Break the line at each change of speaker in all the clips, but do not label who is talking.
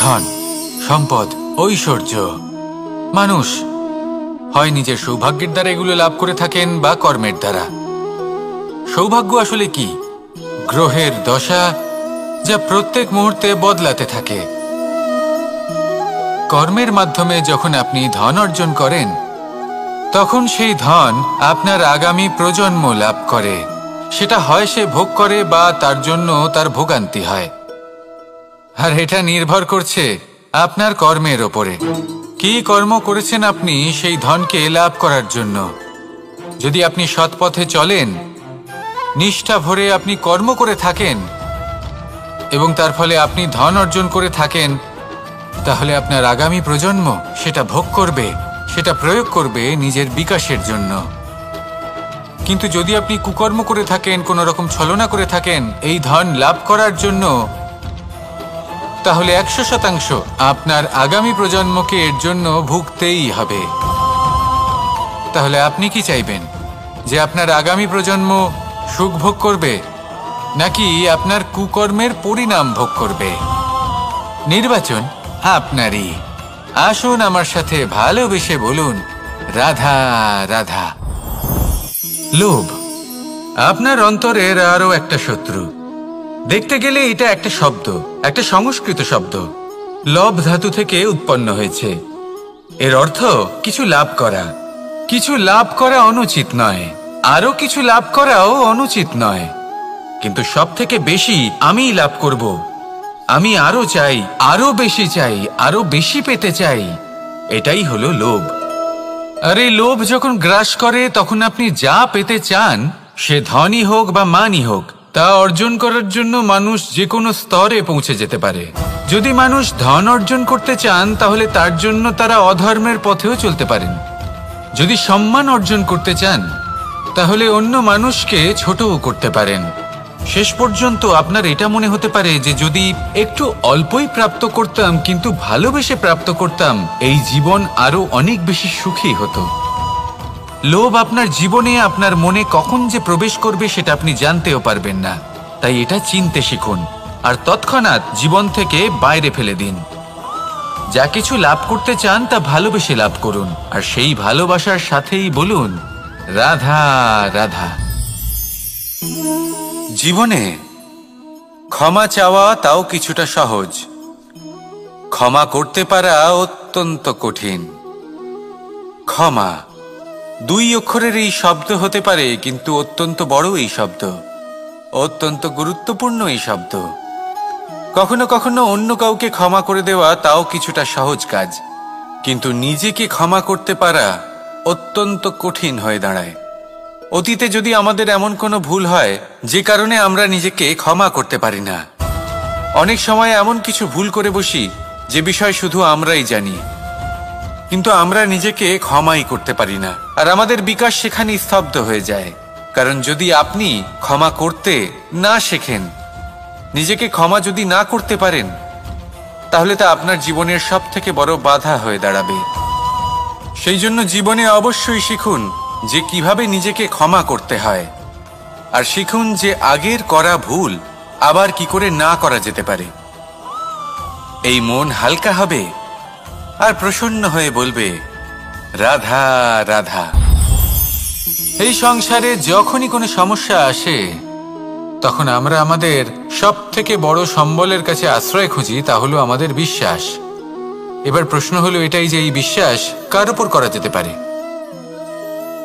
ধন, সম্পদ, ঐশ্বর্য। মানুষ হয় নিজের সৌভাগ্যের দ্বারা এগুলো লাভ করে থাকেন বা কর্মের দ্বারা। সৌভাগ্য আসলে কি? গ্রহের দশা, যা প্রত্যেক মুহূর্তে বদলাতে থাকে। কর্মের মাধ্যমে যখন আপনি ধন অর্জন করেন, তখন সেই ধন আপনার আগামী প্রজন্ম লাভ করে। সেটা হয় সে ভোগ করে বা তার জন্য তার ভোগান্তি হয়। আর এটা নির্ভর করছে আপনার কর্মের ওপরে। কি কর্ম করেছেন আপনি সেই ধনকে লাভ করার জন্য। যদি আপনি সৎ পথে চলেন, নিষ্ঠা ভরে আপনি কর্ম করে থাকেন এবং তার ফলে আপনি ধন অর্জন করে থাকেন, তাহলে আপনার আগামী প্রজন্ম সেটা ভোগ করবে, সেটা প্রয়োগ করবে নিজের বিকাশের জন্য। কিন্তু যদি আপনি কুকর্ম করে থাকেন, কোনো রকম ছলনা করে থাকেন এই ধন লাভ করার জন্য, তাহলে 100% আপনার আগামী প্রজন্মকে এর জন্য ভুগতেই হবে। তাহলে আপনি কি চাইবেন? যে আপনার আগামী প্রজন্ম সুখ ভোগ করবে, নাকি আপনার কুকর্মের পরিণাম ভোগ করবে? নির্বাচন আপনারই। আসুন আমার সাথে ভালোবেসে বলুন, রাধা রাধা। লোভ আপনার অন্তরের আরো একটা শত্রু। দেখতে গেলে এটা একটা শব্দ, একটা সংস্কৃত শব্দ। লব ধাতু থেকে উৎপন্ন হয়েছে। এর অর্থ কিছু লাভ করা। কিছু লাভ করা অনুচিত নয়, আরো কিছু লাভ করাও অনুচিত নয়, কিন্তু সব থেকে বেশি আমি লাভ করব, আমি আরো চাই, আরো বেশি চাই, আরো বেশি পেতে চাই, এটাই হলো লোভ। আর এই লোভ যখন গ্রাস করে, তখন আপনি যা পেতে চান, সে ধনই হোক বা মানই হোক, তা অর্জন করার জন্য মানুষ যে কোনো স্তরে পৌঁছে যেতে পারে। যদি মানুষ ধন অর্জন করতে চান, তাহলে তার জন্য তারা অধর্মের পথেও চলতে পারেন। যদি সম্মান অর্জন করতে চান, তাহলে অন্য মানুষকে ছোটও করতে পারেন। শেষ পর্যন্ত আপনার এটা মনে হতে পারে যে যদি একটু অল্পই প্রাপ্ত করতাম, কিন্তু ভালোবেসে প্রাপ্ত করতাম, এই জীবন আরো অনেক বেশি সুখী হতো। লোভ আপনার জীবনে, আপনার মনে কখন যে প্রবেশ করবে সেটা আপনি জানতেও পারবেন না। তাই এটা চিনতে শিখুন আর তৎক্ষণাৎ জীবন থেকে বাইরে ফেলে দিন। যা কিছু লাভ করতে চান তা ভালোবেসে লাভ করুন, আর সেই ভালোবাসার সাথেই বলুন, রাধা রাধা। জীবনে ক্ষমা চাওয়া তাও কিছুটা সহজ, ক্ষমা করতে পারা অত্যন্ত কঠিন। ক্ষমা 2 অক্ষরের এই শব্দ হতে পারে, কিন্তু অত্যন্ত বড় এই শব্দ, অত্যন্ত গুরুত্বপূর্ণ এই শব্দ। কখনো কখনো অন্য কাউকে ক্ষমা করে দেওয়া তাও কিছুটা সহজ কাজ, কিন্তু নিজেকে ক্ষমা করতে পারা অত্যন্ত কঠিন হয়ে দাঁড়ায়। অতীতে যদি আমাদের এমন কোনো ভুল হয় যে কারণে আমরা নিজেকে ক্ষমা করতে পারি না, অনেক সময় এমন কিছু ভুল করে বসি যে বিষয় শুধু আমরাই জানি, কিন্তু আমরা নিজেকে ক্ষমাই করতে পারি না, আর আমাদের বিকাশ সেখানে স্তব্ধ হয়ে যায়। কারণ যদি আপনি ক্ষমা করতে না শেখেন, নিজেকে ক্ষমা যদি না করতে পারেন, তাহলে তা আপনার জীবনের সব থেকে বড় বাধা হয়ে দাঁড়াবে। সেই জন্য জীবনে অবশ্যই শিখুন যে কিভাবে নিজেকে ক্ষমা করতে হয়, আর শিখুন যে আগের করা ভুল আবার কি করে না করা যেতে পারে। এই মন হালকা হবে আর প্রসন্ন হয়ে বলবে, রাধা রাধা। এই সংসারে যখনই কোনো সমস্যা আসে, তখন আমরা আমাদের সব থেকে বড় সম্বলের কাছে আশ্রয় খুঁজি, তা হলো আমাদের বিশ্বাস। এবার প্রশ্ন হলো এটাই যে এই বিশ্বাস কার উপর করা যেতে পারে?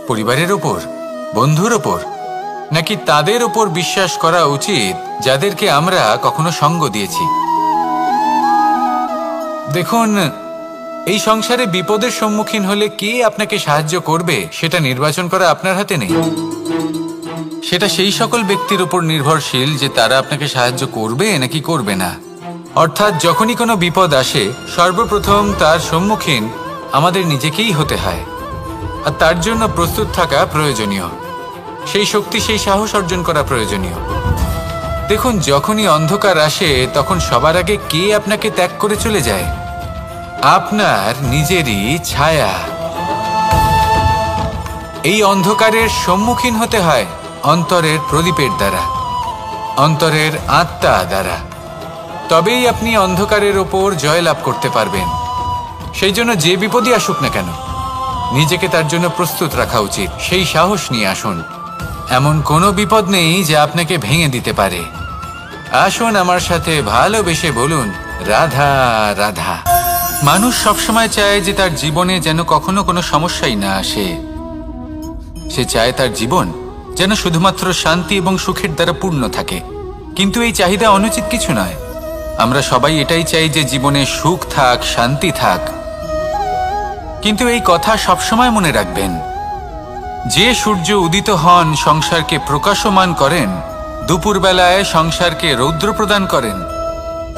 পরিবারের উপর, বন্ধুর উপর, নাকি তাদের উপর বিশ্বাস করা উচিত যাদেরকে আমরা কখনো সঙ্গ দিয়েছি? দেখুন, এই সংসারে বিপদের সম্মুখীন হলে কে আপনাকে সাহায্য করবে সেটা নির্বাচন করা আপনার হাতে নেই। সেটা সেই সকল ব্যক্তির উপর নির্ভরশীল যে তারা আপনাকে সাহায্য করবে নাকি করবে না। অর্থাৎ যখনই কোনো বিপদ আসে, সর্বপ্রথম তার সম্মুখীন আমাদের নিজেকেই হতে হয়, আর তার জন্য প্রস্তুত থাকা প্রয়োজনীয়। সেই শক্তি, সেই সাহস অর্জন করা প্রয়োজনীয়। দেখুন, যখনই অন্ধকার আসে, তখন সবার আগে কে আপনাকে ত্যাগ করে চলে যায়? আপনার নিজেরই ছায়া। এই অন্ধকারের সম্মুখীন হতে হয় অন্তরের প্রদীপের দ্বারা, অন্তরের আত্মা দ্বারা। তবেই আপনি অন্ধকারের ওপর জয়লাভ করতে পারবেন। সেই জন্য যে বিপদই আসুক না কেন, নিজেকে তার জন্য প্রস্তুত রাখা উচিত। সেই সাহস নিয়ে আসুন। এমন কোনো বিপদ নেই যা আপনাকে ভেঙে দিতে পারে। আসুন আমার সাথে ভালোবেসে বলুন, রাধা রাধা। মানুষ সবসময় চায় যে তার জীবনে যেন কখনো কোনো সমস্যাই না আসে। সে চায় তার জীবন যেন শুধুমাত্র শান্তি এবং সুখের দ্বারা পূর্ণ থাকে। কিন্তু এই চাহিদা অনুচিত কিছু নয়। আমরা সবাই এটাই চাই যে জীবনে সুখ থাক, শান্তি থাক। কিন্তু এই কথা সবসময় মনে রাখবেন, যে সূর্য উদিত হন সংসারকে প্রকাশমান করেন, দুপুরবেলায় সংসারকে রৌদ্র প্রদান করেন,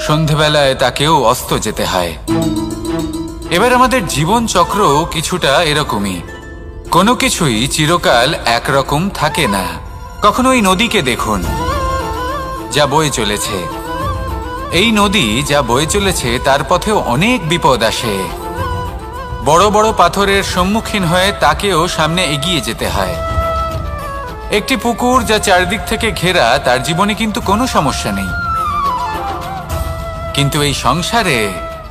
সন্ধেবেলায় তাকেও অস্ত যেতে হয়। এবার আমাদের জীবন চক্র কিছুটা এরকমই। কোনো কিছুই চিরকাল একরকম থাকে না। কখনো এই নদীকে দেখুন যা বয়ে চলেছে। এই নদী যা বয়ে চলেছে তার পথেও অনেক বিপদ আসে। বড় বড় পাথরের সম্মুখীন হয়ে তাকেও সামনে এগিয়ে যেতে হয়। একটি পুকুর যা চারদিক থেকে ঘেরা, তার জীবনে কিন্তু কোনো সমস্যা নেই। কিন্তু এই সংসারে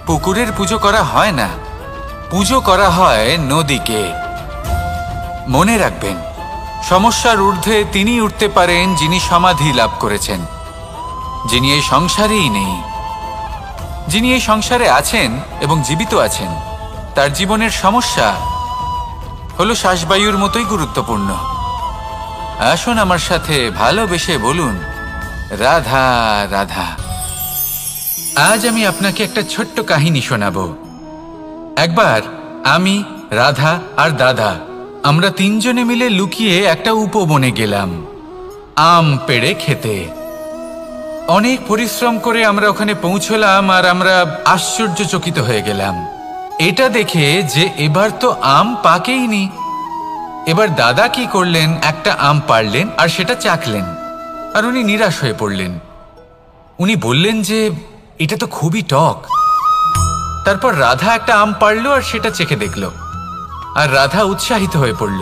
পুকুরের পুজো করা হয় না, পুজো করা হয় নদীকে। মনে রাখবেন, সমস্যার ঊর্ধ্বে তিনি উঠতে পারেন যিনি সমাধি লাভ করেছেন, যিনি এই সংসারেই নেই। যিনি এই সংসারে আছেন এবং জীবিত আছেন, তার জীবনের সমস্যা হলো শ্বাসবায়ুর মতোই গুরুত্বপূর্ণ। আসুন আমার সাথে ভালোবেসে বলুন, রাধা রাধা। আজ আমি আপনাকে একটা ছোট্ট কাহিনী শোনাবো। একবার আমি, রাধা আর দাদা, আমরা তিনজনে মিলে লুকিয়ে একটা উপবনে গেলাম আম পেড়ে খেতে। অনেক পরিশ্রম করে আমরা ওখানে পৌঁছলাম আর আমরা আশ্চর্যচকিত হয়ে গেলাম এটা দেখে যে এবার তো আম পাকেইনি। এবার দাদা কি করলেন, একটা আম পাড়লেন আর সেটা চাখলেন, আর উনি নিরাশ হয়ে পড়লেন। উনি বললেন যে এটা তো খুবই টক। তারপর রাধা একটা আম পাড়লো আর সেটা চেখে দেখলো, আর রাধা উৎসাহিত হয়ে পড়ল।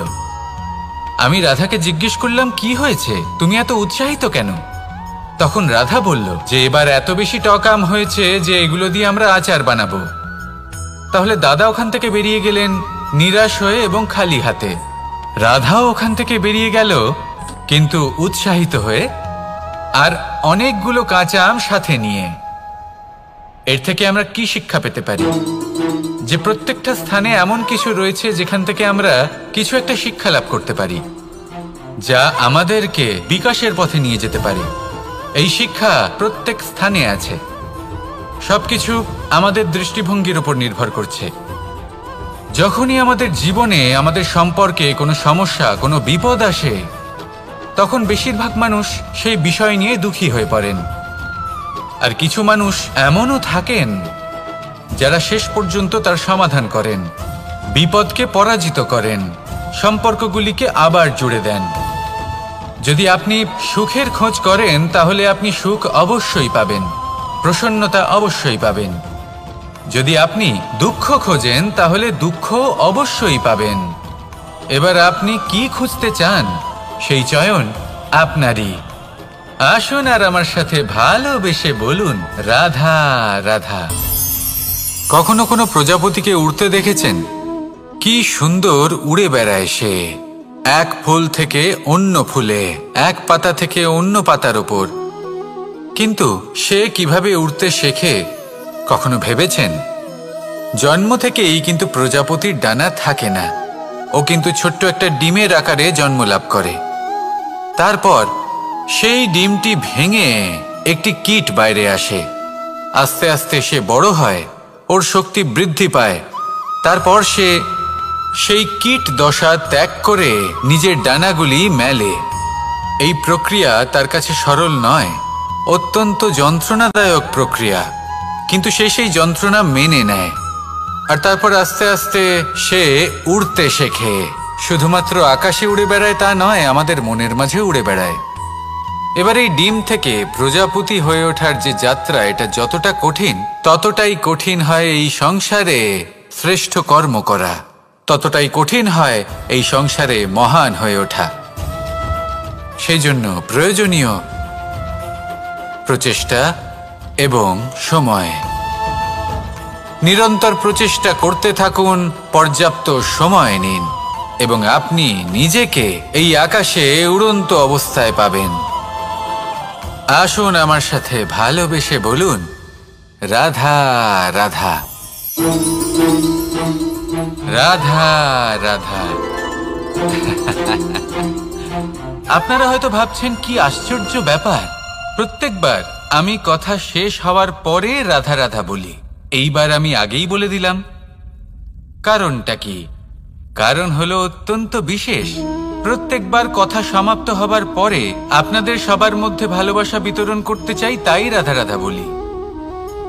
আমি রাধাকে জিজ্ঞেস করলাম, কি হয়েছে, তুমি এত উৎসাহিত কেন? তখন রাধা বলল যে এবার এত বেশি টক আম হয়েছে যে এগুলো দিয়ে আমরা আচার বানাবো। তাহলে দাদা ওখান থেকে বেরিয়ে গেলেন নিরাশ হয়ে এবং খালি হাতে। রাধাও ওখান থেকে বেরিয়ে গেল কিন্তু উৎসাহিত হয়ে, আর অনেকগুলো কাঁচা আম সাথে নিয়ে। এর থেকে আমরা কি শিক্ষা পেতে পারি? যে প্রত্যেকটা স্থানে এমন কিছু রয়েছে যেখান থেকে আমরা কিছু একটা শিক্ষা লাভ করতে পারি, যা আমাদেরকে বিকাশের পথে নিয়ে যেতে পারে। এই শিক্ষা প্রত্যেক স্থানে আছে। সবকিছু আমাদের দৃষ্টিভঙ্গির উপর নির্ভর করছে। যখনই আমাদের জীবনে, আমাদের সম্পর্কে কোনো সমস্যা, কোনো বিপদ আসে, তখন বেশিরভাগ মানুষ সেই বিষয় নিয়ে দুঃখী হয়ে পড়েন। আর কিছু মানুষ এমনও থাকেন যারা শেষ পর্যন্ত তার সমাধান করেন, বিপদকে পরাজিত করেন, সম্পর্কগুলিকে আবার জুড়ে দেন। যদি আপনি সুখের খোঁজ করেন তাহলে আপনি সুখ অবশ্যই পাবেন, প্রসন্নতা অবশ্যই পাবেন। যদি আপনি দুঃখ খোঁজেন তাহলে দুঃখ অবশ্যই পাবেন। এবার আপনি কি খুঁজতে চান, সেই চয়ন আপনারই। আসুন আর আমার সাথে ভালোবেসে বলুন, রাধা রাধা। কখনো কোনো প্রজাপতিকে উড়তে দেখেছেন? কি সুন্দর উড়ে বেড়ায় সে, এক ফুল থেকে অন্য ফুলে, এক পাতা থেকে অন্য পাতার ওপর। কিন্তু সে কিভাবে উড়তে শেখে কখনো ভেবেছেন? জন্ম থেকেই কিন্তু প্রজাপতির ডানা থাকে না। ও কিন্তু ছোট্ট একটা ডিমের আকারে জন্ম লাভ করে। তারপর সেই ডিমটি ভেঙে একটি কীট বাইরে আসে। আস্তে আস্তে সে বড় হয়, ওর শক্তি বৃদ্ধি পায়। তারপর সে সেই কীট দশা ত্যাগ করে নিজের ডানাগুলি মেলে। এই প্রক্রিয়া তার কাছে সরল নয়, অত্যন্ত যন্ত্রণাদায়ক প্রক্রিয়া, কিন্তু সে সেই যন্ত্রণা মেনে নেয়। আর তারপর আস্তে আস্তে সে উড়তে শেখে। শুধুমাত্র আকাশে উড়ে বেড়ায় তা নয়, আমাদের মনের মাঝে উড়ে বেড়ায়। এবার এই ডিম থেকে প্রজাপতি হয়ে ওঠার যে যাত্রা, এটা যতটা কঠিন, ততটাই কঠিন হয় এই সংসারে শ্রেষ্ঠ কর্ম করা, ততটাই কঠিন হয় এই সংসারে মহান হয়ে ওঠা। সেই জন্য প্রয়োজনীয় প্রচেষ্টা, এবং সময়। নিরন্তর প্রচেষ্টা করতে থাকুন, পর্যাপ্ত সময় নিন এবং আপনি নিজেকে এই আকাশে উড়ন্ত অবস্থায় পাবেন। আসুন আমার সাথে ভালোবেসে বলুন, রাধা রাধা, রাধা রাধা। আপনারা হয়তো ভাবছেন কি আশ্চর্য ব্যাপার, প্রত্যেকবার আমি কথা শেষ হওয়ার পরে রাধা রাধা বলি। এইবার আমি আগেই বলে দিলাম। কারণটা কি? কারণ হলো অত্যন্ত বিশেষ। প্রত্যেকবার কথা সমাপ্ত হবার পরে আপনাদের সবার মধ্যে ভালোবাসা বিতরণ করতে চাই, তাই রাধা রাধা বলি।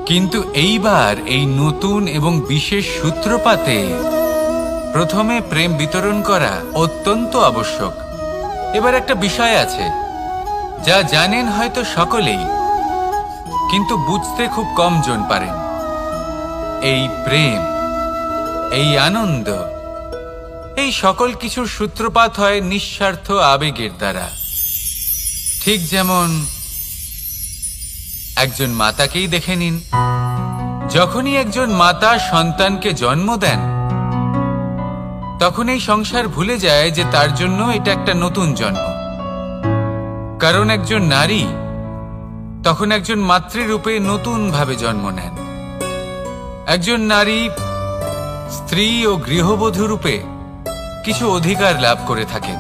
কিন্তু এইবার এই নতুন এবং বিশেষ সূত্রপাতে প্রথমে প্রেম বিতরণ করা অত্যন্ত আবশ্যক। এবার একটা বিষয় আছে যা জানেন হয়তো সকলেই, কিন্তু বুঝতে খুব কম জন পারেন। এই প্রেম, এই আনন্দ, এই সকল কিছুর সূত্রপাত হয় নিঃস্বার্থ আবেগের দ্বারা। ঠিক যেমন একজন মাতাকেই দেখে নিন। যখনই একজন মাতা সন্তানকে জন্ম দেন, তখন এই সংসার ভুলে যায় যে তার জন্য এটা একটা নতুন জন্ম। কারণ একজন নারী তখন একজন মাতৃরূপে নতুন ভাবে জন্ম নেন। একজন নারী স্ত্রী ও গৃহবধূ রূপে কিছু অধিকার লাভ করে থাকেন,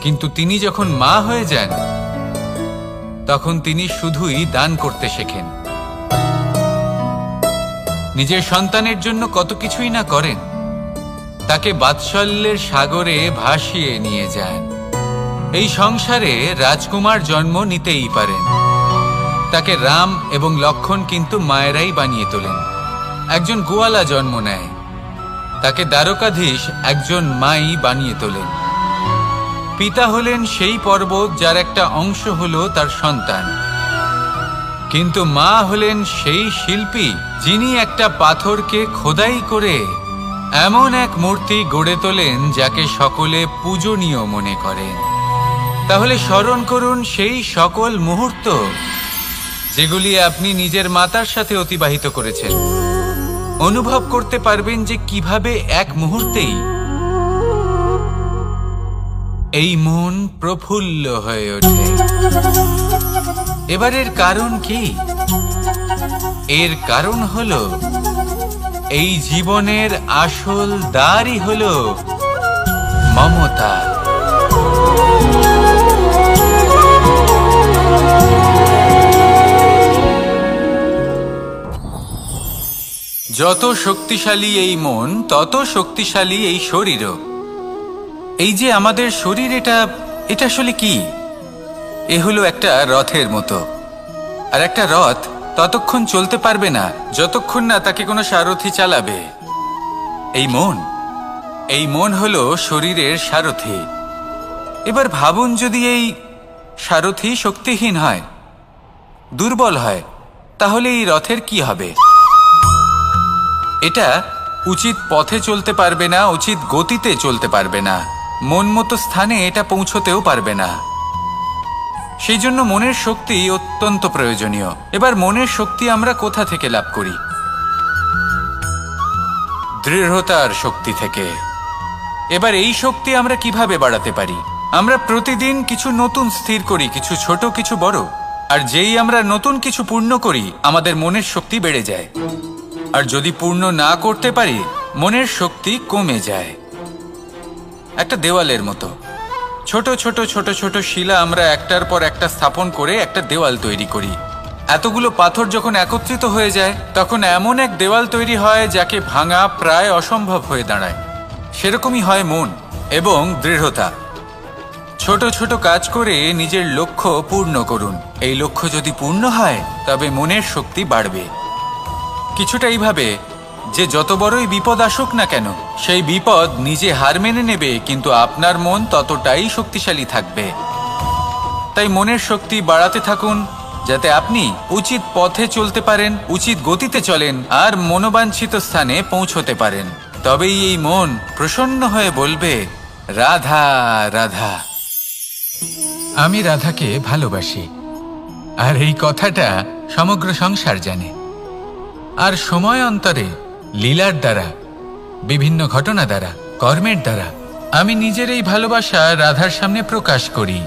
কিন্তু তিনি যখন মা হয়ে যান তখন তিনি শুধুই দান করতে শেখেন। নিজের সন্তানের জন্য কত কিছুই না করেন, তাকে বাৎসল্যের সাগরে ভাসিয়ে নিয়ে যান। এই সংসারে রাজকুমার জন্ম নিতেই পারেন, তাকে রাম এবং লক্ষণ কিন্তু মায়েরাই বানিয়ে তোলেন। একজন গোয়ালা জন্ম নেয়, তাকে দ্বারকাধীশ একজন মাই বানিয়ে তোলেন। পিতা হলেন সেই পর্বত যার একটা অংশ হলো তার সন্তান, কিন্তু মা হলেন সেই শিল্পী যিনি একটা পাথরকে খোদাই করে এমন এক মূর্তি গড়ে তোলেন যাকে সকলে পূজনীয় মনে করেন। তাহলে স্মরণ করুন সেই সকল মুহূর্ত যেগুলি আপনি নিজের মাতার সাথে অতিবাহিত করেছেন। অনুভব করতে পারবেন যে কিভাবে এক মুহূর্তেই এই মন প্রফুল্ল হয়ে ওঠে। এবারের কারণ কি? এর কারণ হলো এই জীবনের আসল দ্বারই হলো মমতা। যত শক্তিশালী এই মন, তত শক্তিশালী এই শরীরও। এই যে আমাদের শরীর, এটা আসলে কি? এ হলো একটা রথের মতো। আর একটা রথ ততক্ষণ চলতে পারবে না যতক্ষণ না তাকে কোনো সারথি চালাবে। এই মন হলো শরীরের সারথি। এবার ভাবুন, যদি এই সারথি শক্তিহীন হয়, দুর্বল হয়, তাহলে এই রথের কি হবে? এটা উচিত পথে চলতে পারবে না, উচিত গতিতে চলতে পারবে না, মন মতো স্থানে এটা পৌঁছতেও পারবে না। সেই জন্য মনের শক্তি অত্যন্ত প্রয়োজনীয়। এবার মনের শক্তি আমরা কোথা থেকে লাভ করি? দৃঢ়তার শক্তি থেকে। এবার এই শক্তি আমরা কিভাবে বাড়াতে পারি? আমরা প্রতিদিন কিছু নতুন স্থির করি, কিছু ছোট কিছু বড়। আর যেই আমরা নতুন কিছু পূর্ণ করি, আমাদের মনের শক্তি বেড়ে যায়। আর যদি পূর্ণ না করতে পারি, মনের শক্তি কমে যায়। একটা দেওয়ালের মতো ছোট ছোট ছোট ছোট শিলা আমরা একটার পর একটা স্থাপন করে একটা দেওয়াল তৈরি করি। এতগুলো পাথর যখন একত্রিত হয়ে যায়, তখন এমন এক দেওয়াল তৈরি হয় যাকে ভাঙা প্রায় অসম্ভব হয়ে দাঁড়ায়। সেরকমই হয় মন এবং দৃঢ়তা। ছোট ছোট কাজ করে নিজের লক্ষ্য পূর্ণ করুন। এই লক্ষ্য যদি পূর্ণ হয়, তবে মনের শক্তি বাড়বে। কিছুটা এইভাবে যে যত বড়ই বিপদ আসুক না কেন, সেই বিপদ নিজে হার মেনে নেবে, কিন্তু আপনার মন ততটাই শক্তিশালী থাকবে। তাই মনের শক্তি বাড়াতে থাকুন, যাতে আপনি উচিত পথে চলতে পারেন, উচিত গতিতে চলেন আর মনোবাঞ্ছিত স্থানে পৌঁছতে পারেন। তবেই এই মন প্রসন্ন হয়ে বলবে, রাধা রাধা। আমি রাধাকে ভালোবাসি। আর এই কথাটা সমগ্র সংসার জানে। আর সময় অন্তরে লীলার দ্বারা, বিভিন্ন ঘটনা দ্বারা, কর্মের দ্বারা আমি নিজের এই ভালোবাসা রাধার সামনে প্রকাশ করি।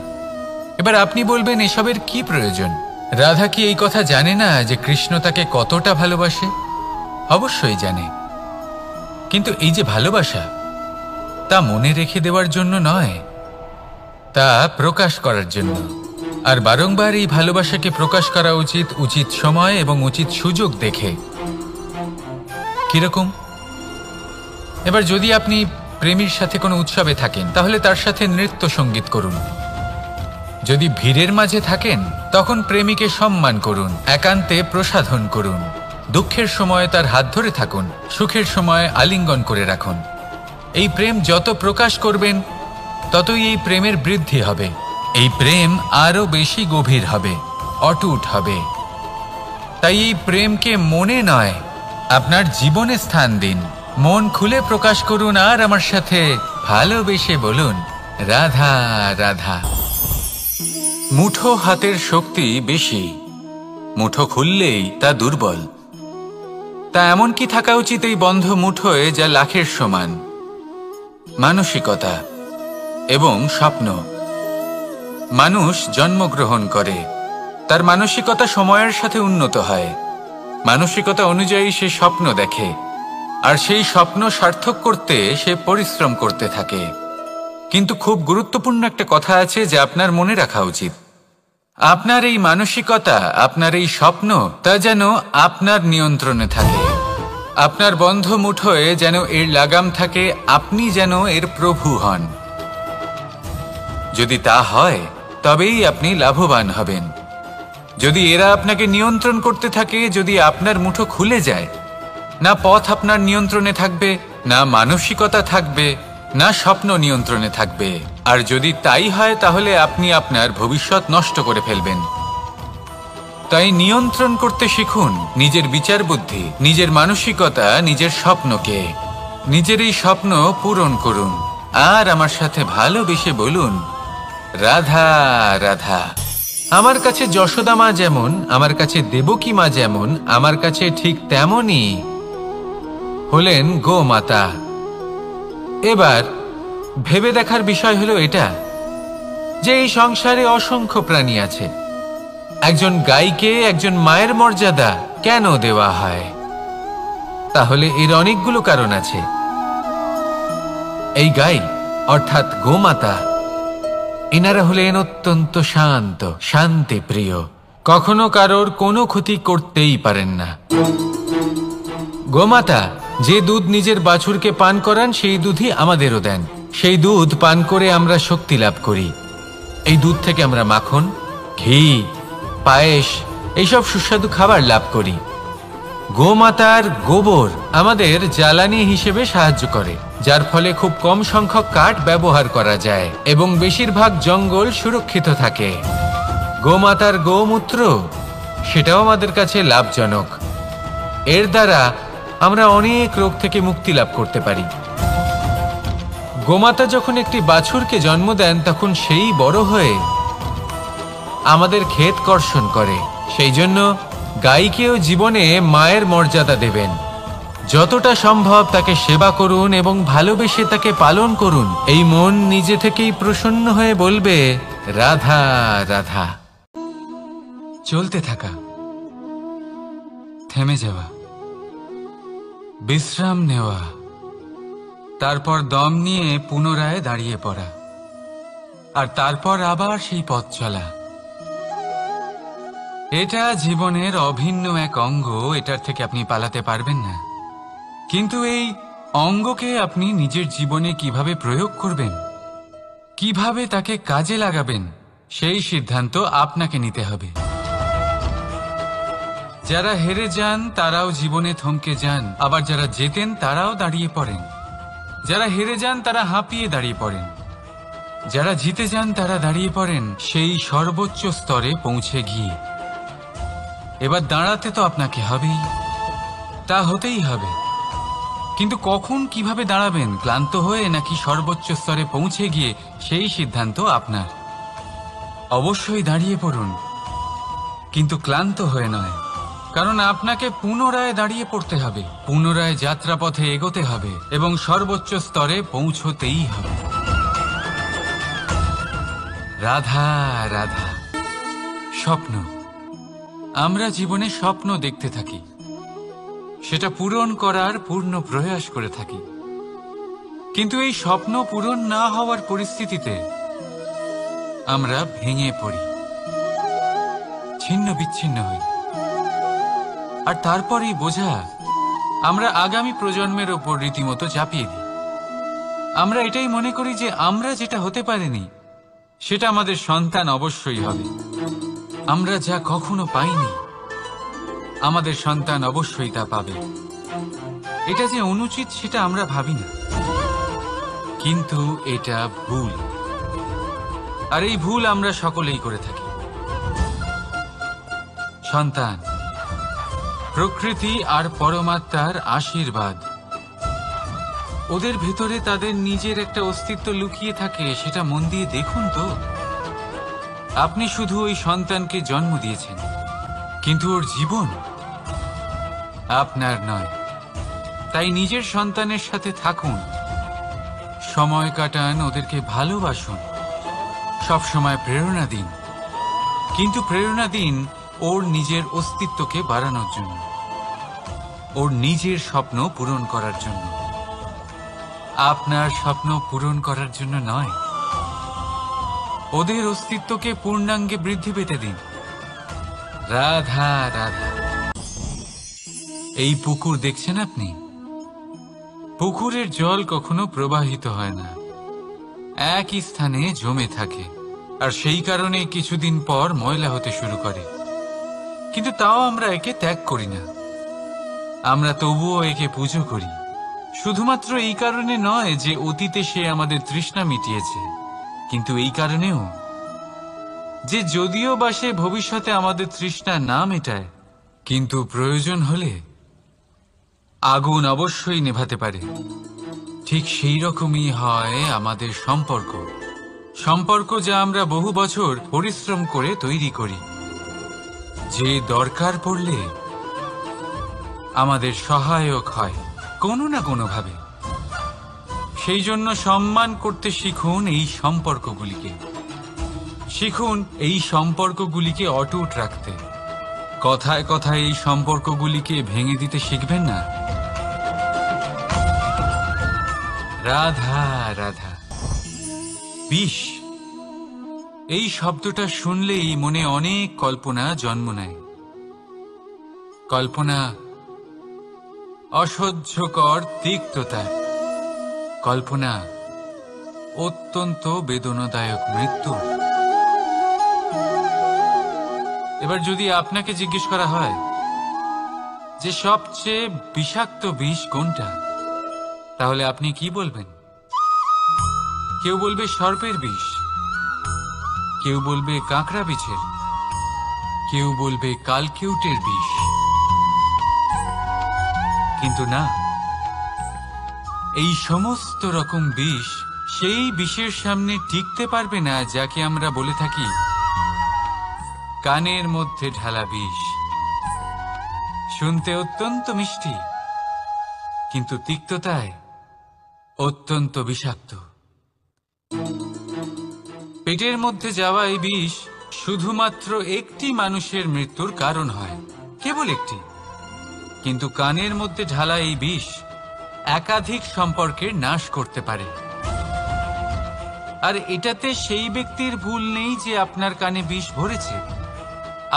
এবার আপনি বলবেন, এসবের কি প্রয়োজন? রাধা কি এই কথা জানে না যে কৃষ্ণ তাকে কতটা ভালোবাসে? অবশ্যই জানে, কিন্তু এই যে ভালোবাসা, তা মনে রেখে দেওয়ার জন্য নয়, তা প্রকাশ করার জন্য। আর বারংবার এই ভালোবাসাকে প্রকাশ করা উচিত, উচিত সময় এবং উচিত সুযোগ দেখে। কিরকম? এবার যদি আপনি প্রেমীর সাথে কোনো উৎসবে থাকেন, তাহলে তার সাথে নৃত্য সঙ্গীত করুন। যদি ভিড়ের মাঝে থাকেন, তখন প্রেমীকে সম্মান করুন, একান্তে প্রসাধন করুন। দুঃখের সময় তার হাত ধরে থাকুন, সুখের সময় আলিঙ্গন করে রাখুন। এই প্রেম যত প্রকাশ করবেন, ততই এই প্রেমের বৃদ্ধি হবে। এই প্রেম আরো বেশি গভীর হবে, অটুট হবে। তাই এই প্রেমকে মনে নয়, আপনার জীবনে স্থান দিন। মন খুলে প্রকাশ করুন আর আমার সাথে ভালোবেসে বলুন, রাধা রাধা। মুঠো হাতের শক্তি বেশি, মুঠো খুললেই তা দুর্বল। তা এমন কি থাকা উচিত এই বন্ধ মুঠোয়, যা লাখের সমান? মানসিকতা এবং স্বপ্ন। মানুষ জন্মগ্রহণ করে, তার মানসিকতা সময়ের সাথে উন্নত হয়। মানসিকতা অনুযায়ী সে স্বপ্ন দেখে, আর সেই স্বপ্ন সার্থক করতে সে পরিশ্রম করতে থাকে। কিন্তু খুব গুরুত্বপূর্ণ একটা কথা আছে যা আপনার মনে রাখা উচিত। আপনার এই মানসিকতা, আপনার এই স্বপ্ন, তা যেন আপনার নিয়ন্ত্রণে থাকে। আপনার বন্ধ মুঠোয় যেন এর লাগাম থাকে, আপনি যেন এর প্রভু হন। যদি তা হয়, তবেই আপনি লাভবান হবেন। যদি এরা আপনাকে নিয়ন্ত্রণ করতে থাকে, যদি আপনার মুঠো খুলে যায়, না পথ আপনার নিয়ন্ত্রণে থাকবে, না মানসিকতা থাকবে, না স্বপ্ন নিয়ন্ত্রণে থাকবে। আর যদি তাই হয়, তাহলে আপনি আপনার ভবিষ্যৎ নষ্ট করে ফেলবেন। তাই নিয়ন্ত্রণ করতে শিখুন নিজের বিচার বুদ্ধি, নিজের মানসিকতা, নিজের স্বপ্নকে। নিজের এই স্বপ্ন পূরণ করুন আর আমার সাথে ভালোবেসে বলুন, রাধা রাধা। আমার কাছে যশোদা মা যেমন, আমার কাছে দেবকী মা যেমন, আমার কাছে ঠিক তেমনই হলেন গোমাতা। এবার ভেবে দেখার বিষয় হলো এটা, যে এই সংসারে অসংখ্য প্রাণী আছে। একজন গাইকে একজন মায়ের মর্যাদা কেন দেওয়া হয়? তাহলে এর অনেকগুলো কারণ আছে। এই গাই অর্থাৎ গোমাতা, এনারা হলেন অত্যন্ত শান্ত, শান্তি প্রিয়, কখনো কারোর কোনো ক্ষতি করতেই পারেন না। গোমাতা যে দুধ নিজের বাছুরকে পান করান, সেই দুধই আমাদেরও দেন। সেই দুধ পান করে আমরা শক্তি লাভ করি। এই দুধ থেকে আমরা মাখন, ঘি, পায়েস, এইসব সুস্বাদু খাবার লাভ করি। গোমাতার গোবর আমাদের জ্বালানি হিসেবে সাহায্য করে, যার ফলে খুব কম সংখ্যক কাঠ ব্যবহার করা যায় এবং বেশিরভাগ জঙ্গল সুরক্ষিত থাকে। গোমাতার গোমূত্র, সেটাও আমাদের কাছে লাভজনক। এর দ্বারা আমরা অনেক রোগ থেকে মুক্তি লাভ করতে পারি। গোমাতা যখন একটি বাছুরকে জন্ম দেন, তখন সেই বড় হয়ে আমাদের ক্ষেত কর্ষণ করে। সেই জন্য গাইকেও জীবনে মায়ের মর্যাদা দেবেন। যতটা সম্ভব তাকে সেবা করুন এবং ভালোবেসে তাকে পালন করুন। এই মন নিজে থেকেই প্রসন্ন হয়ে বলবে, রাধা রাধা। চলতে থাকা, থেমে যাওয়া, বিশ্রাম নেওয়া, তারপর দম নিয়ে পুনরায় দাঁড়িয়ে পড়া, আর তারপর আবার সেই পথ চলা। এটা জীবনের অভিন্ন এক অঙ্গ, এটার থেকে আপনি পালাতে পারবেন না। কিন্তু এই অঙ্গকে আপনি নিজের জীবনে কিভাবে প্রয়োগ করবেন, কিভাবে তাকে কাজে লাগাবেন, সেই সিদ্ধান্ত আপনাকে নিতে হবে। যারা হেরে যান তারাও জীবনে থমকে যান, আবার যারা জেতেন তারাও দাঁড়িয়ে পড়েন। যারা হেরে যান তারা হাঁপিয়ে দাঁড়িয়ে পড়েন, যারা জিতে যান তারা দাঁড়িয়ে পড়েন সেই সর্বোচ্চ স্তরে পৌঁছে গিয়ে। এবার দাঁড়াতে তো আপনাকে হবেই, তা হতেই হবে। কিন্তু কখন, কিভাবে দাঁড়াবেন, ক্লান্ত হয়ে নাকি সর্বোচ্চ স্তরে পৌঁছে গিয়ে, সেই সিদ্ধান্ত আপনার। অবশ্যই দাঁড়িয়ে পড়ুন, কিন্তু ক্লান্ত হয়ে নয়, কারণ আপনাকে পুনরায় দাঁড়িয়ে পড়তে হবে, পুনরায় যাত্রাপথে এগোতে হবে এবং সর্বোচ্চ স্তরে পৌঁছতেই হবে। রাধা রাধা। স্বপ্ন, আমরা জীবনে স্বপ্ন দেখতে থাকি, সেটা পূরণ করার পূর্ণ প্রয়াস করে থাকি, কিন্তু এই স্বপ্ন পূরণ না হওয়ার পরিস্থিতিতে আমরা ভেঙে পড়ি, ছিন্ন বিচ্ছিন্ন হই। আর তারপরেই বোঝা আমরা আগামী প্রজন্মের ওপর রীতিমতো চাপিয়ে দিই। আমরা এটাই মনে করি যে আমরা যেটা হতে পারিনি সেটা আমাদের সন্তান অবশ্যই হবে। আমরা যা কখনো পাইনি আমাদের সন্তান অবশ্যই তা পাবে। এটা যে অনুচিত সেটা আমরা ভাবি না, কিন্তু এটা ভুল। আর এই ভুল আমরা সকলেই করে থাকি। সন্তান প্রকৃতি আর পরমাত্মার আশীর্বাদ। ওদের ভেতরে তাদের নিজের একটা অস্তিত্ব লুকিয়ে থাকে, সেটা মন দিয়ে দেখুন তো। আপনি শুধু ওই সন্তানকে জন্ম দিয়েছেন, কিন্তু ওর জীবন আপনার নয়। তাই নিজের সন্তানের সাথে থাকুন, সময় কাটান, ওদেরকে ভালোবাসুন, সবসময় প্রেরণা দিন, কিন্তু প্রেরণা দিন ওর নিজের অস্তিত্বকে বাড়ানোর জন্য, ওর নিজের স্বপ্ন পূরণ করার জন্য, আপনার স্বপ্ন পূরণ করার জন্য নয়। ওদের অস্তিত্বকে পূর্ণাঙ্গে বৃদ্ধি পেতে দিন। রাধা রাধা। এই পুকুর দেখছেন আপনি? পুকুরের জল কখনো প্রবাহিত হয় না, একই স্থানে জমে থাকে, আর সেই কারণে কিছুদিন পর ময়লা হতে শুরু করে। কিন্তু তাও আমরা একে ত্যাগ করি না, আমরা তবুও একে পুজো করি। শুধুমাত্র এই কারণে নয় যে অতীতে সে আমাদের তৃষ্ণা মিটিয়েছে, কিন্তু এই কারণেও যে যদিও বা সে ভবিষ্যতে আমাদের তৃষ্ণা না মেটায়, কিন্তু প্রয়োজন হলে আগুন অবশ্যই নেভাতে পারে। ঠিক সেই রকমই হয় আমাদের সম্পর্ক, সম্পর্ক যা আমরা বহু বছর পরিশ্রম করে তৈরি করি, যে দরকার পড়লে আমাদের সহায়ক হয় কোনো না কোনোভাবে। সেই জন্য সম্মান করতে শিখুন এই সম্পর্কগুলিকে, শিখুন এই সম্পর্কগুলিকে অটুট রাখতে। কথায় কথায় এই সম্পর্কগুলিকে ভেঙে দিতে শিখবেন না। রাধা রাধা। বিষ, এই শব্দটা শুনলেই মনে অনেক কল্পনা জন্ম নেয়। কল্পনা অসহ্যকর তিক্ততা, কল্পনা অত্যন্ত বেদনাদায়ক মৃত্যু। এবার যদি আপনাকে জিজ্ঞেস করা হয় যে সবচেয়ে বিষাক্ত বিষ কোনটা, তাহলে আপনি কি বলবেন? কেউ বলবে সর্পের বিষ, কেউ বলবে কাঁকড়া বিছের, কেউ বলবে কালকিউটের বিষ। কিন্তু না, এই সমস্ত রকম বিষ সেই বিষের সামনে টিকতে পারবে না যাকে আমরা বলে থাকি কানের মধ্যে ঢালা বিষ। শুনতে অত্যন্ত মিষ্টি, কিন্তু তিক্ততায় অত্যন্ত বিষাক্ত। পেটের মধ্যে যাওয়া এই বিষ শুধুমাত্র একটি মানুষের মৃত্যুর কারণ হয়, কেবল একটি। কিন্তু কানের মধ্যে ঢালা এই বিষ একাধিক সম্পর্কের নাশ করতে পারে। আর এটাতে সেই ব্যক্তির ভুল নেই যে আপনার কানে বিষ ভরেছে,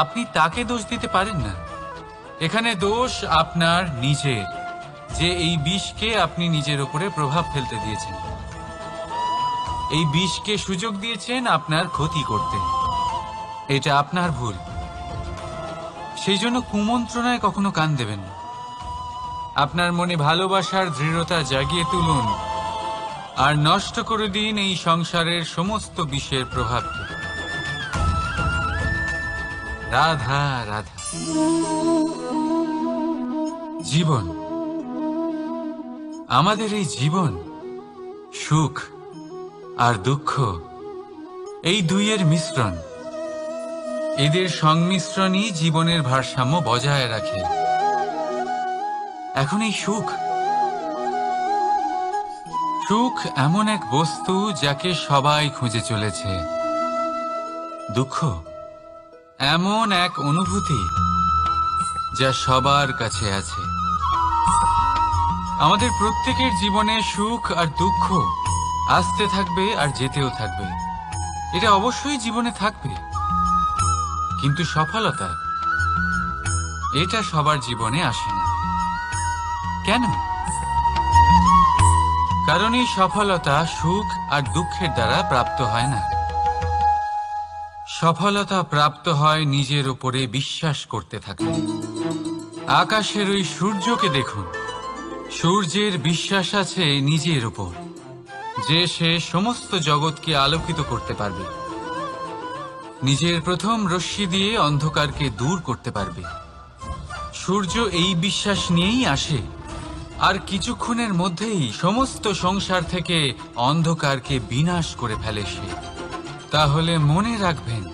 আপনি তাকে দোষ দিতে পারেন না। এখানে দোষ আপনার নিজের, যে এই বিষকে আপনি নিজের উপরে প্রভাব ফেলতে দিয়েছেন, এই বিষকে সুযোগ দিয়েছেন আপনার ক্ষতি করতে। এটা আপনার ভুল। সেই জন্য কুমন্ত্রণায় কখনো কান দেবেন না। আপনার মনে ভালোবাসার দৃঢ়তা জাগিয়ে তুলুন আর নষ্ট করে দিন এই সংসারের সমস্ত বিষের প্রভাবকে। রাধা রাধা। জীবন, আমাদের এই জীবন সুখ আর দুঃখ, এই দুইয়ের মিশ্রণ। এদের সংমিশ্রণই জীবনের ভারসাম্য বজায় রাখে। এখন এই সুখ সুখ এমন এক বস্তু যাকে সবাই খুঁজে চলেছে। দুঃখ এমন এক অনুভূতি যা সবার কাছে আছে। আমাদের প্রত্যেকের জীবনে সুখ আর দুঃখ আসতে থাকবে আর যেতেও থাকবে। এটা অবশ্যই জীবনে থাকবে, কিন্তু সফলতা এটা সবার জীবনে আসে না। কেন? কারণ এই সফলতা সুখ আর দুঃখের দ্বারা প্রাপ্ত হয় না। সফলতা প্রাপ্ত হয় নিজের উপরে বিশ্বাস করতে থাকলে। আকাশের ওই সূর্যকে দেখুন, সূর্যের বিশ্বাস আছে নিজের উপর যে সে সমস্ত জগৎকে আলোকিত করতে পারবে, নিজের প্রথম রশ্মি দিয়ে অন্ধকারকে দূর করতে পারবে। সূর্য এই বিশ্বাস নিয়েই আসে, আর কিছুক্ষণের মধ্যেই সমস্ত সংসার থেকে অন্ধকারকে বিনাশ করে ফেলে সে। তাহলে মনে রাখবেন,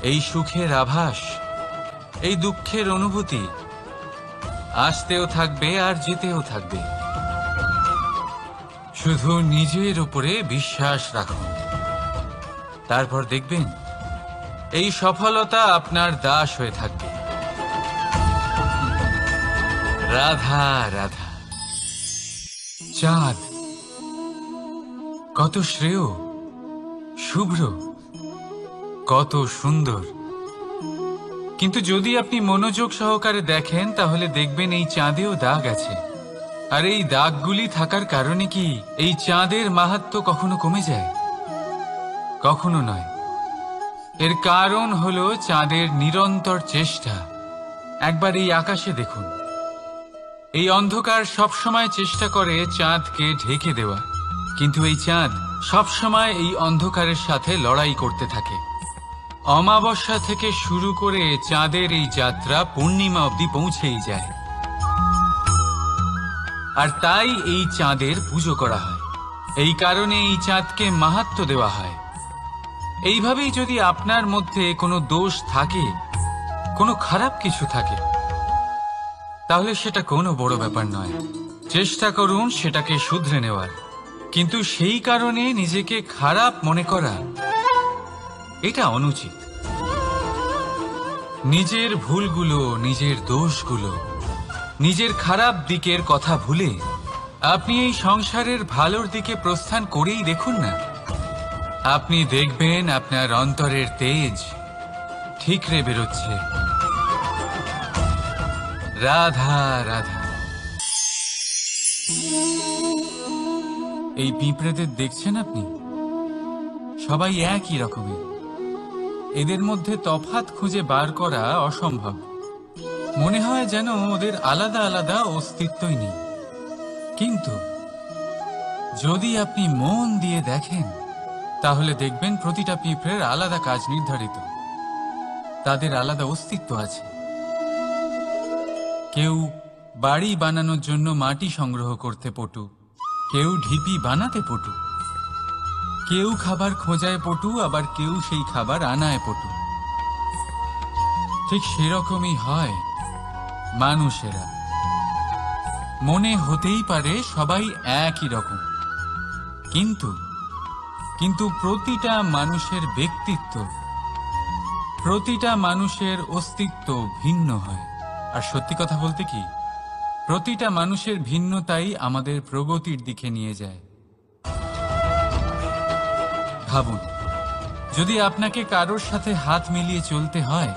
এই সুখের আভাস, এই দুঃখের অনুভূতি আসতেও থাকবে আর যেতেও থাকবে। শুধু নিজের উপরে বিশ্বাস রাখুন, তারপর দেখবেন এই সফলতা আপনার দাস হয়ে থাকবে। রাধা রাধা। চাঁদ কত শ্রেয়, শুভ্র, কত সুন্দর, কিন্তু যদি আপনি মনোযোগ সহকারে দেখেন তাহলে দেখবেন এই চাঁদেও দাগ আছে। আর এই দাগগুলি থাকার কারণে কি এই চাঁদের মাহাত্ম্য কখনো কমে যায়? কখনো নয়। এর কারণ হলো চাঁদের নিরন্তর চেষ্টা। একবার এই আকাশে দেখুন, এই অন্ধকার সবসময় চেষ্টা করে চাঁদকে ঢেকে দেওয়া, কিন্তু এই চাঁদ সবসময় এই অন্ধকারের সাথে লড়াই করতে থাকে। অমাবস্যা থেকে শুরু করে চাঁদের এই যাত্রা পূর্ণিমা অবধি পৌঁছেই যায়। আর তাই এই চাঁদের পুজো করা হয়, এই কারণে এই চাঁদকে মাহাত্ম্য দেওয়া হয়। এইভাবেই যদি আপনার মধ্যে কোনো দোষ থাকে, কোনো খারাপ কিছু থাকে, তাহলে সেটা কোনো বড় ব্যাপার নয়। চেষ্টা করুন সেটাকে শুধরে নেওয়ার, কিন্তু সেই কারণে নিজেকে খারাপ মনে করা এটা অনুচিত। নিজের ভুলগুলো, নিজের দোষগুলো, নিজের খারাপ দিকের কথা ভুলে আপনি এই সংসারের ভালোর দিকে প্রস্থান করেই দেখুন না। আপনি দেখবেন আপনার অন্তরের তেজ ঠিকরে বেরোচ্ছে। রাধা রাধা। এই পিঁপড়েদের দেখছেন আপনি? সবাই একই রকমের। এদের মধ্যে তফাৎ খুঁজে বার করা অসম্ভব। মনে হয় যেন ওদের আলাদা আলাদা অস্তিত্বই নেই। কিন্তু যদি আপনি মন দিয়ে দেখেন তাহলে দেখবেন প্রতিটা পিঁপড়ের আলাদা কাজ নির্ধারিত, তাদের আলাদা অস্তিত্ব আছে। কেউ বাড়ি বানানোর জন্য মাটি সংগ্রহ করতে পটু, কেউ ঢিপি বানাতে পটু, কেউ খাবার খোঁজায় পটু, আবার কেউ সেই খাবার আনায় পটু। ঠিক সেরকমই হয় মানুষেরা। মনে হতেই পারে সবাই একই রকম, কিন্তু প্রতিটা মানুষের ব্যক্তিত্ব, প্রতিটা মানুষের অস্তিত্ব ভিন্ন হয়। আর সত্যি কথা বলতে কি, প্রতিটা মানুষের ভিন্নতাই আমাদের প্রগতির দিকে নিয়ে যায়। ভাবুন, যদি আপনাকে কারোর সাথে হাত মিলিয়ে চলতে হয়,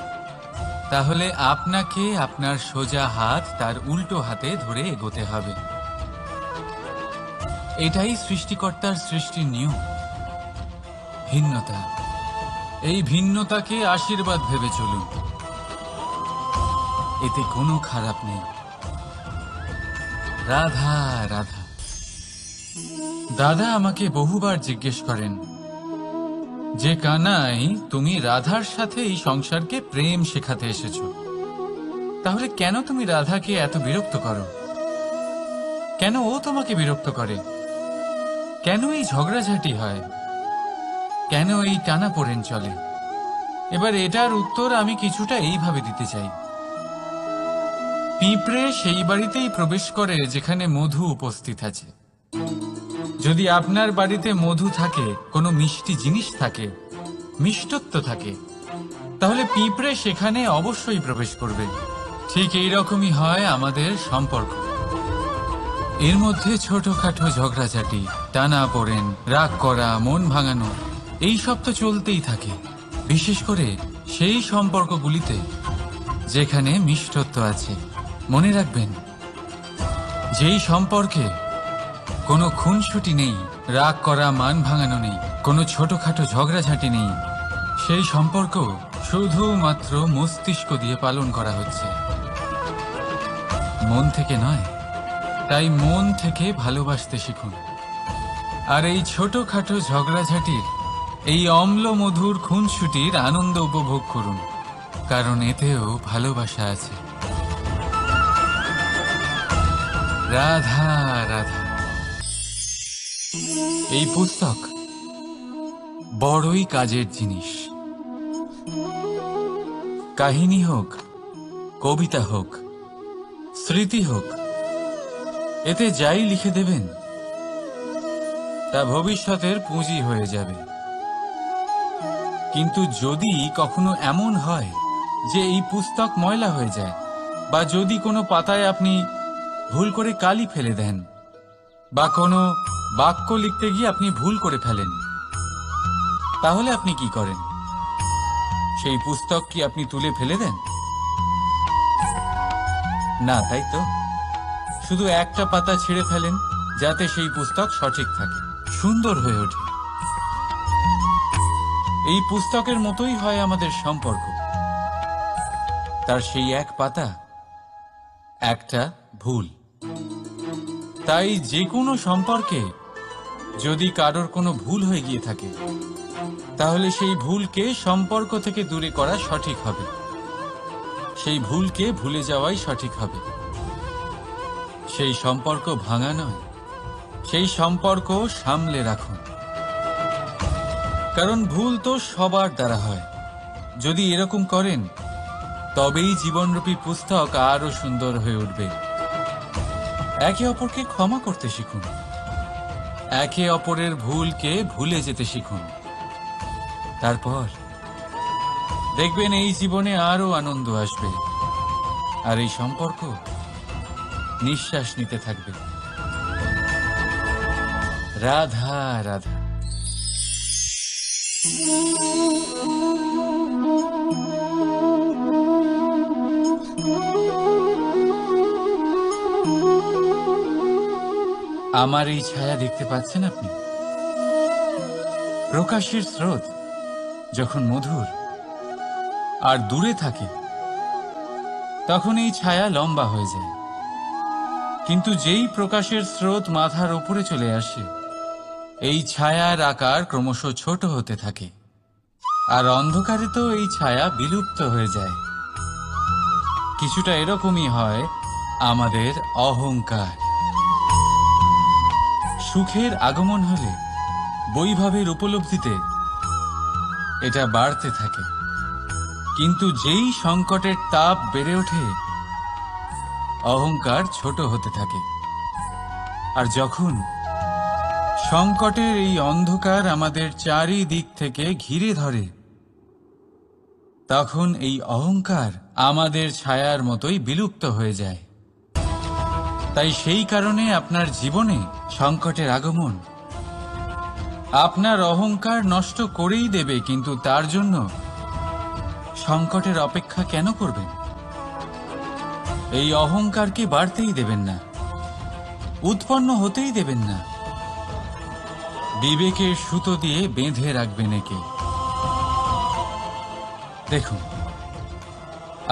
তাহলে আপনাকে আপনার সোজা হাত তার উল্টো হাতে ধরে এগোতে হবে। এটাই সৃষ্টিকর্তার সৃষ্টির নিয়ম। ভিন্নতা, এই ভিন্নতাকে আশীর্বাদ ভেবে চলুন, এতে কোনো খারাপ নেই। রাধা রাধা। দাদা আমাকে বহুবার জিজ্ঞেস করেন যে কানাই, তুমি রাধার সাথে এই সংসারকে প্রেম শেখাতে এসেছো, তাহলে কেন তুমি রাধাকে এত বিরক্ত করো? কেন ও তোমাকে বিরক্ত করে? কেন এই ঝগড়াঝাটি হয়? কেন এই টানাপোড়েন চলে? এবার এটার উত্তর আমি কিছুটা এইভাবে দিতে চাই। পিঁপড়ে সেই বাড়িতেই প্রবেশ করে যেখানে মধু উপস্থিত আছে। যদি আপনার বাড়িতে মধু থাকে, কোনো মিষ্টি জিনিস থাকে, মিষ্টত্ব থাকে, তাহলে পিঁপড়ে সেখানে অবশ্যই প্রবেশ করবে। ঠিক এইরকমই হয় আমাদের সম্পর্ক। এর মধ্যে ছোটখাটো ঝগড়াঝাটি, টানাপোড়েন, রাগ করা, মন ভাঙানো, এই সব তো চলতেই থাকে, বিশেষ করে সেই সম্পর্কগুলিতে যেখানে মিষ্টত্ব আছে। মনে রাখবেন, যেই সম্পর্কে কোনো খুনসুটি নেই, রাগ করা, মান ভাঙানো নেই, কোনো ছোটখাটো ঝগড়াঝাটি নেই, সেই সম্পর্ক শুধুমাত্র মস্তিষ্ক দিয়ে পালন করা হচ্ছে, মন থেকে নয়। তাই মন থেকে ভালোবাসতে শিখুন। আর এই ছোটখাটো ঝগড়াঝাটির, এই অম্ল মধুর খুনসুটির আনন্দ উপভোগ করুন, কারণ এতেও ভালোবাসা আছে। রাধা রাধা। এই পুস্তক বড়ই কাজের জিনিস। কাহিনী হোক, কবিতা হোক, স্মৃতি হোক, এতে যাই লিখে দেবেন তা ভবিষ্যতের পুঁজি হয়ে যাবে। কিন্তু যদি কখনো এমন হয় যে এই পুস্তক ময়লা হয়ে যায়, বা যদি কোনো পাতায় আপনি ভুল করে কালি ফেলে দেন, বা কোনো বাক্য লিখতে গিয়ে আপনি ভুল করে ফেলেন, তাহলে আপনি কি করেন? সেই পুস্তক কি আপনি তুলে ফেলে দেন? না, তাই তো। শুধু একটা পাতা ছিঁড়ে ফেলেন, যাতে সেই পুস্তক সঠিক থাকে, সুন্দর হয়ে ওঠে। এই পুস্তকের মতোই হয় আমাদের সম্পর্ক। তার সেই এক পাতা, একটা ভুল। তাই যে কোনো সম্পর্কে যদি কারোর কোনো ভুল হয়ে গিয়ে থাকে, তাহলে সেই ভুলকে সম্পর্ক থেকে দূরে করা সঠিক হবে। সেই ভুলকে ভুলে যাওয়াই সঠিক হবে। সেই সম্পর্ক ভাঙা নয়, সেই সম্পর্ক সামলে রাখুন। কারণ ভুল তো সবার দ্বারা হয়। যদি এরকম করেন, তবেই জীবনরূপী পুস্তক আরো সুন্দর হয়ে উঠবে। একে অপরকে ক্ষমা করতে শিখুন, একে অপরের ভুলকে ভুলে যেতে শিখুন। তারপর দেখবেন এই জীবনে আরো আনন্দ আসবে, আর এই সম্পর্ক নিঃশ্বাস নিতে থাকবে। রাধা রাধা। আমার এই ছায়া দেখতে পাচ্ছেন আপনি? প্রকাশের স্রোত যখন মধুর আর দূরে থাকে, তখন এই ছায়া লম্বা হয়ে যায়। কিন্তু যেই প্রকাশের স্রোত মাথার উপরে চলে আসে, এই ছায়ার আকার ক্রমশ ছোট হতে থাকে, আর অন্ধকারে তো এই ছায়া বিলুপ্ত হয়ে যায়। কিছুটা এরকমই হয় আমাদের অহংকার। সুখের আগমন হলে, বৈভবের উপলব্ধিতে এটা বাড়তে থাকে। কিন্তু যেই সংকটের তাপ বেড়ে ওঠে, অহংকার ছোট হতে থাকে। আর যখন সংকটের এই অন্ধকার আমাদের চারিদিক থেকে ঘিরে ধরে, তখন এই অহংকার আমাদের ছায়ার মতোই বিলুপ্ত হয়ে যায়। তাই সেই কারণে আপনার জীবনে সংকটের আগমন আপনার অহংকার নষ্ট করেই দেবে, কিন্তু তার জন্য সংকটের অপেক্ষা কেন করবেন? এই অহংকারকে বাড়তেই দেবেন না, উৎপন্ন হতেই দেবেন না। বিবেকের সুতো দিয়ে বেঁধে রাখবেন একে। দেখুন,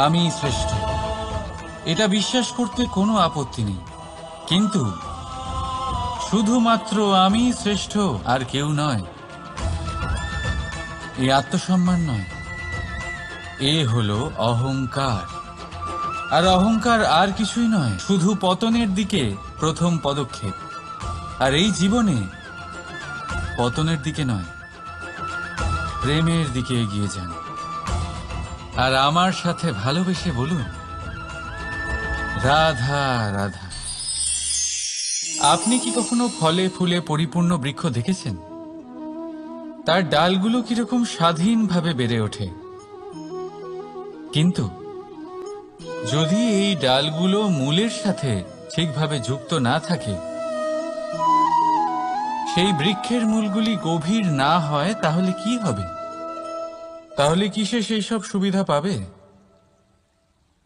আমি শ্রেষ্ঠ, এটা বিশ্বাস করতে কোনো আপত্তি নেই। কিন্তু শুধুমাত্র আমি শ্রেষ্ঠ, আর কেউ নয়, এ আত্মসম্মান নয়, এ হলো অহংকার। আর অহংকার আর কিছুই নয়, শুধু পতনের দিকে প্রথম পদক্ষেপ। আর এই জীবনে পতনের দিকে নয়, প্রেমের দিকে এগিয়ে যান। আর আমার সাথে ভালোবেসে বলুন, রাধা রাধা। আপনি কি কখনো ফলে ফুলে পরিপূর্ণ বৃক্ষ দেখেছেন? তার ডালগুলো কিরকম স্বাধীনভাবে বেড়ে ওঠে, কিন্তু যদি এই ডালগুলো মূলের সাথে ঠিকভাবে যুক্ত না থাকে, সেই বৃক্ষের মূলগুলি গভীর না হয়, তাহলে কি হবে? তাহলে কি সে সেই সব সুবিধা পাবে?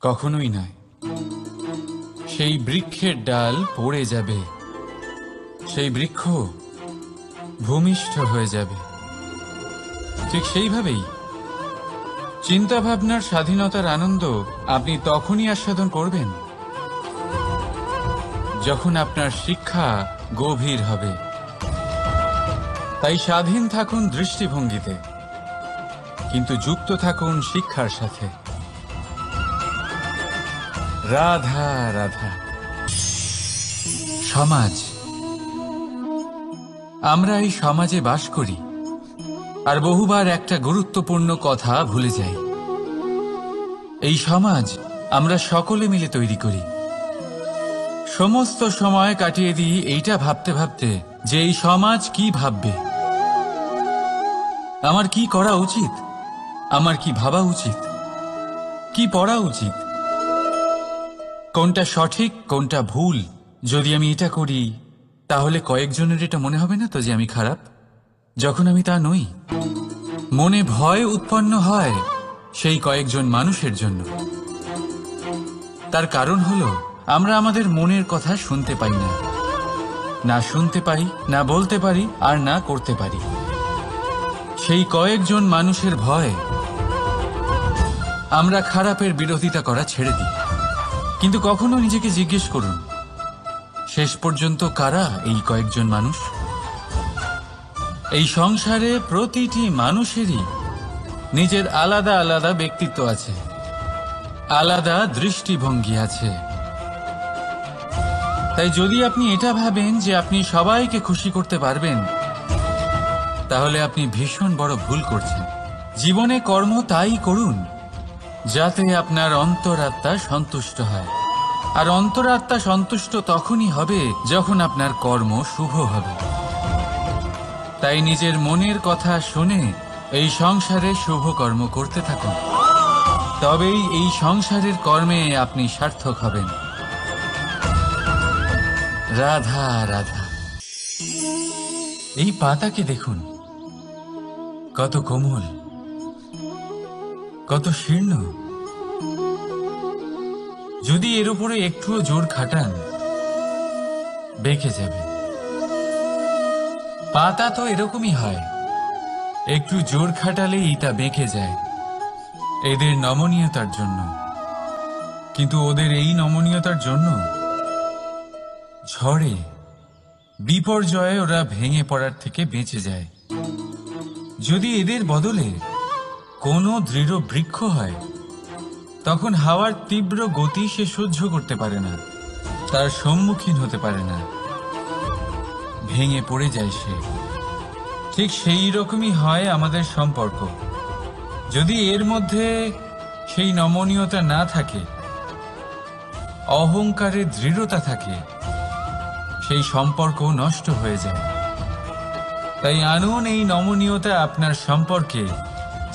কখনোই নয়। সেই বৃক্ষের ডাল পড়ে যাবে, সেই বৃক্ষ ভূমিষ্ঠ হয়ে যাবে। ঠিক সেইভাবেই চিন্তাভাবনার স্বাধীনতার আনন্দ আপনি তখনই আস্বাদন করবেন যখন আপনার শিক্ষা গভীর হবে। তাই স্বাধীন থাকুন দৃষ্টিভঙ্গিতে, কিন্তু যুক্ত থাকুন শিক্ষার সাথে। রাধা রাধা। সমাজ, আমরা এই সমাজে বাস করি আর বহুবার একটা গুরুত্বপূর্ণ কথা ভুলে যাই। এই সমাজ আমরা সকলে মিলে তৈরি করি। সমস্ত সময় কাটিয়ে দিই এইটা ভাবতে ভাবতে যে এই সমাজ কি ভাববে, আমার কি করা উচিত, আমার কি ভাবা উচিত, কি পড়া উচিত, কোনটা সঠিক কোনটা ভুল। যদি আমি এটা করি তাহলে কয়েকজনের এটা মনে হবে না তো যে আমি খারাপ, যখন আমি তা নই। মনে ভয় উৎপন্ন হয় সেই কয়েকজন মানুষের জন্য। তার কারণ হলো আমরা আমাদের মনের কথা শুনতে পাই না, না শুনতে পাই, না বলতে পারি, আর না করতে পারি। সেই কয়েকজন মানুষের ভয় আমরা খারাপের বিরোধিতা করা ছেড়ে দিই। কিন্তু কখনো নিজেকে জিজ্ঞেস করুন, শেষ পর্যন্ত কারা এই কয়েকজন মানুষ? এই সংসারে প্রতিটি মানুষেরই নিজের আলাদা আলাদা ব্যক্তিত্ব আছে, আলাদা দৃষ্টিভঙ্গি আছে। তাই যদি আপনি এটা ভাবেন যে আপনি সবাইকে খুশি করতে পারবেন, তাহলে আপনি ভীষণ বড় ভুল করছেন। জীবনে কর্ম তাই করুন যাতে আপনার অন্তরাত্মা সন্তুষ্ট হয়, আর অন্তরাত্মা সন্তুষ্ট তখনই হবে যখন আপনার কর্ম শুভ হবে। তাই নিজের মনের কথা শুনে এই সংসারে শুভ কর্ম করতে থাকুন, তবেই এই সংসারের কর্মে আপনি সার্থক হবেন। রাধা রাধা। এই পাতাকে দেখুন, কত কোমল, কত শীর্ণ। যদি এর উপরে একটুও জোর খাটান বেঁকে যাবে। পাতা তো এরকমই হয়, একটু জোর খাটালেই তা বেঁকে যায় এদের নমনীয়তার জন্য। কিন্তু ওদের এই নমনীয়তার জন্য ঝড়ে বিপর্যয়ে ওরা ভেঙে পড়ার থেকে বেঁচে যায়। যদি এদের বদলে কোনো দৃঢ় বৃক্ষ হয়, তখন হাওয়ার তীব্র গতি সে সহ্য করতে পারে না, তার সম্মুখীন হতে পারে না, ভেঙে পড়ে যায় সে। ঠিক সেই রকমই হয় আমাদের সম্পর্ক। যদি এর মধ্যে সেই নমনীয়তা না থাকে, অহংকারের দৃঢ়তা থাকে, সেই সম্পর্ক নষ্ট হয়ে যায়। তাই আনুন এই নমনীয়তা আপনার সম্পর্কে,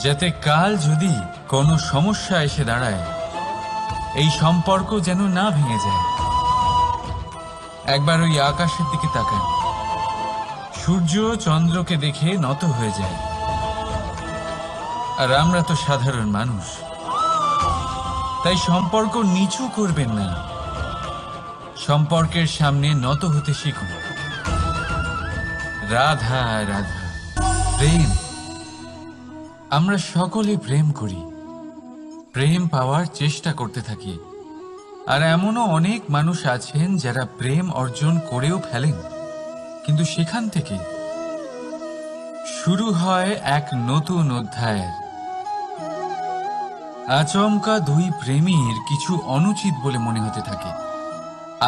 যাতে কাল যদি কোনো সমস্যা এসে দাঁড়ায়, এই সম্পর্ক যেন না ভেঙে যায়। একবার ওই আকাশের দিকে তাকান, সূর্য চন্দ্রকে দেখে নত হয়ে যায়, আর আমরা তো সাধারণ মানুষ। তাই সম্পর্ক নিচু করবেন না, সম্পর্কের সামনে নত হতে শিখুন। রাধা রাধা। প্রেম, আমরা সকলে প্রেম করি, প্রেম পাওয়ার চেষ্টা করতে থাকি। আর এমনও অনেক মানুষ আছেন যারা প্রেম অর্জন করেও ফেলেন, কিন্তু সেখান থেকে শুরু হয় এক নতুন অধ্যায়ের। আচমকা দুই প্রেমীর কিছু অনুচিত বলে মনে হতে থাকে।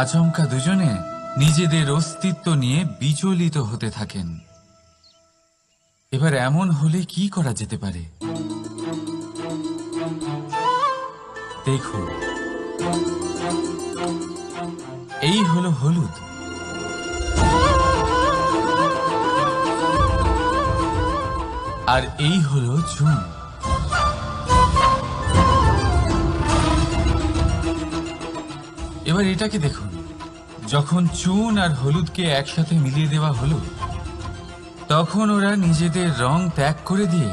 আচমকা দুজনে নিজেদের অস্তিত্ব নিয়ে বিচলিত হতে থাকেন। এবার এমন হলে কি করা যেতে পারে?
দেখুন, এই হলো হলুদ, আর এই হলো চুন। এবার এটাকে দেখুন, যখন চুন আর হলুদকে একসাথে মিলিয়ে দেওয়া হলো, তখন ওরা নিজেদের রং ত্যাগ করে দিয়ে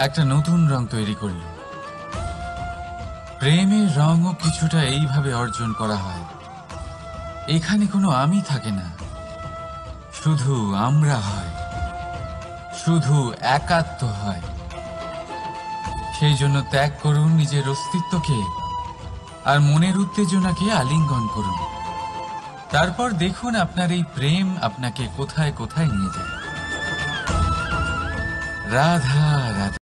একটা নতুন রং তৈরি করল। প্রেমের রঙও কিছুটা এইভাবে অর্জন করা হয়। এখানে কোনো আমি থাকে না, শুধু আমরা হয়, শুধু একাত্ম হয়। সেই জন্য ত্যাগ করুন নিজের অস্তিত্বকে, আর মনের উত্তেজনাকে আলিঙ্গন করুন। তারপর দেখুন আপনার এই প্রেম আপনাকে কোথায় কোথায় নিয়ে যায়। রাধা রাধা।